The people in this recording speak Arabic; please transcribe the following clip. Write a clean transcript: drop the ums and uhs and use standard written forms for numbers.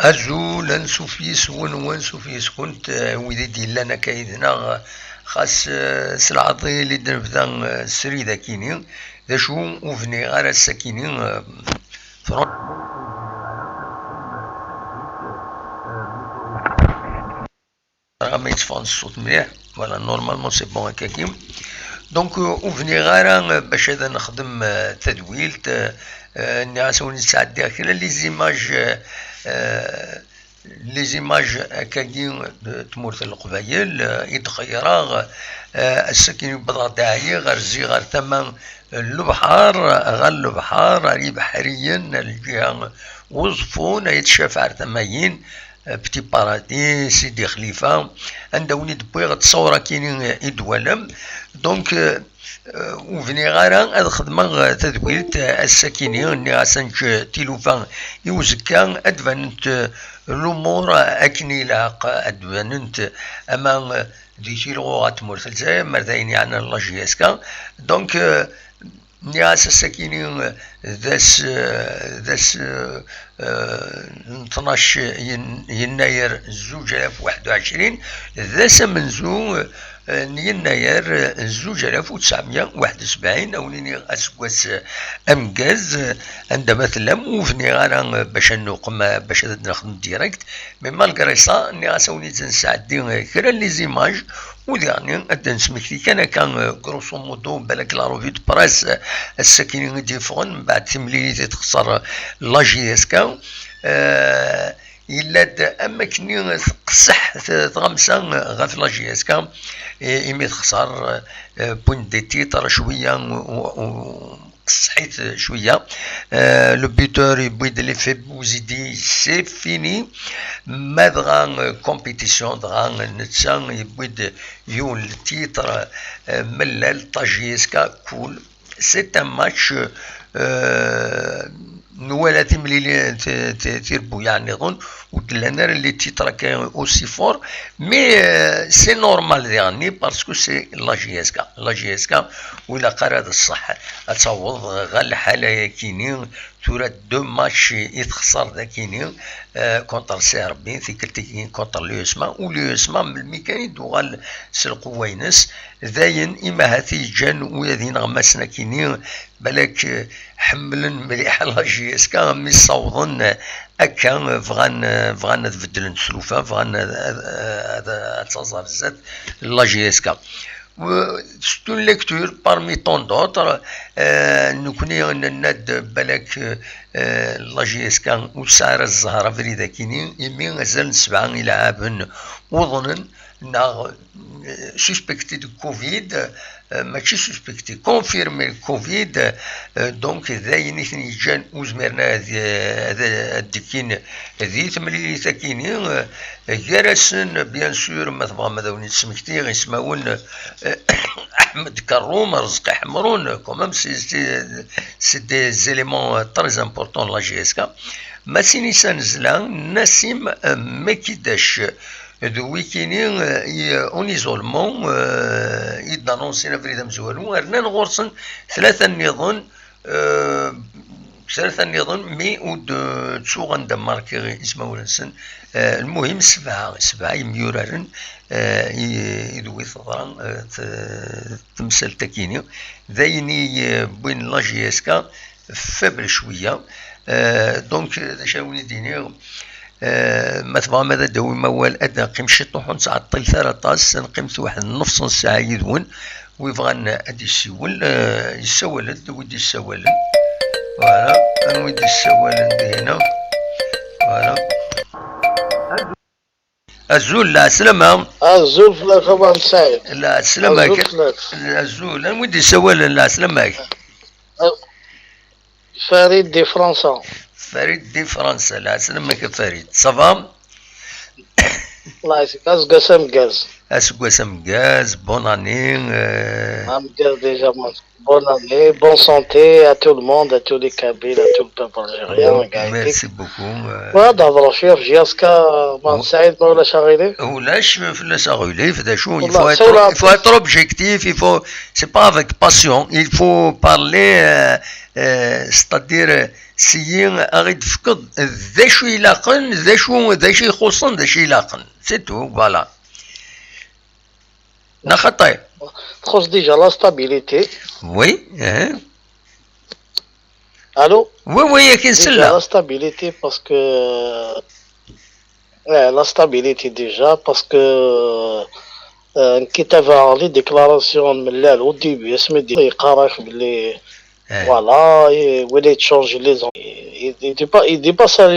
أزول أنسوفيس ونسوفيس كنت ويدي لنا كايدنا خاص سلعطي اللي دربدا سريدا كيني ذا شو وفني غير السكيني فرون ما يتفهم الصوت مليح فوالا نورمالمون سي بون هكاكي دونك وفني غير باش هذا نخدم تدويلت الناس ونتعدى كلا لي زيماج لي زيماج هكاكي تمورت القبايل يتغيرا السكين بضع داعية غير زي غير ثمن البحر غير البحر ري بحريا الجهة وصفون يتشاف على ثماين بتي بارادي سيدي خليفة عندوني دبوي تصورة كاينين يدوالم دونك وفني غارا هاد خدمة تدويلت الساكنين اني غاسنج تيلوفان يوزكا ادفانت الامور اكني لاق ادفانت اما ديتي لغة تمورت الجزائر مرتين يعني لاجياسكا دونك نياس الساكنين ذاس 12 يناير 2021 ذاس منزو يناير 1971 أوليني أسكواس أمجاز عندما ثلم وفني غانا باش نقوم باش نخدم ديريكت مي مالغري سا ني غاسوني تنساعدي كرا لي زيماج وديعني أدن سمكتي كان كروسو مودو بالك لا روفي دو براس الساكنين ديفون بعد تمليلي تخسر لاجي اسكا إلا أماكن تقصح تغمسا غاف لاجي اسكا إمي تخسر بوين دي تيتر شوية قصحيت شوية لو بيتور يبويد لي في بوزيدي سي فيني ما دغا كومبيتيسيون دغا نتسا يبويد يون التيتر ملال طاجيسكا كول سي ان ماتش نوالا تمليلي تيربو يعني ظن ودلانا اللي تيترا كاين اوسي فور مي سي نورمال يعني باسكو سي لا جي اس كا ولا قراد الصح تصوض غير الحاله كاينين تورا دو ماتش يتخسر ذا كاينين كونتر سي ربي ثيكلتي كونتر ليوسما وليوسما بالميكاني دوغال سلقوينس ذاين اما هاتي جان ويذين غمسنا كاينين بالك حملن مليح لاجي اسكا مي صوضن هكا فغان تبدل السلوفه فغان هذا تصازر بزاف لاجي اسكا سيت اون ليكتور بارمي طون دوطر نكوني ناد بالك لاجي اسكا وسعر الزهره فريده كينين يمي غزال 7 الى عام وظنن نا سوسبكتي دو كوفيد ماشي سوسبكتي كونفيرمي كوفيد دونك ذاين ثني جان وزمرنا هذا الدكين ذي تمليلي تاكيني جرسن بيان سور ما تبغى ماذا سمكتي غيسماون احمد كروم رزق حمرون كومام سي دي زيليمون تري امبورطون لا جي اس كا ما سينيسان زلان نسيم مكيداش دوي كاينين اون ايزولمون يدانونسينا فريده مزوالو رنا نغرسن ثلاثه نظن مي ود تسوغ عند ماركي اسمه ولسن المهم سبعه يميورارن يدوي ثضران تمثل تكيني ذايني بوين لاجي اسكا فابل شويه دونك شاوني دينير ما تبغى ماذا دوي موال أدنى قيم شطوحون تعطل ثلاثة نقيمت واحد نص ساعة يدون ويبغى أدي يسول ودي يسول فوالا أنا ودي يسول هنا فوالا الزول لا سلامة الزول فلاك طبعا سعيد لا سلامة الزول أنا ودي يسول لا سلامة فريد دي فرنسا فريد دي فرنسا لا سلامك فريد صافا الله يسلمك اسقسم غاز اسقسم غاز بون اني غاز ديجا بون اني بون سونتي ا تو لو موند ا تو لي كابيل ا تو لو بوبل الجيريان ميرسي بوكو وهذا هضروا فيه في جياسكا مان سعيد ما ولا شاغيلي ولاش في شاغيلي في شو il faut être objectif il faut c'est pas avec passion il faut parler c'est-à-dire سي غير تفقد ذا شو يلاقن ذا شو يخصن ذا شو يلاقن سي تو فوالا نخطي تخص ديجا لا ستابيليتي. وي الو وي وي كاين ديجا سلا لا ستابيليتي باسكو لا ستابيليتي ديجا باسكو كي تابع لي ديكلاراسيون من لا او ديبي اسمي يقارك بلي فوالا ولا تشونجي لي زون يدي با سا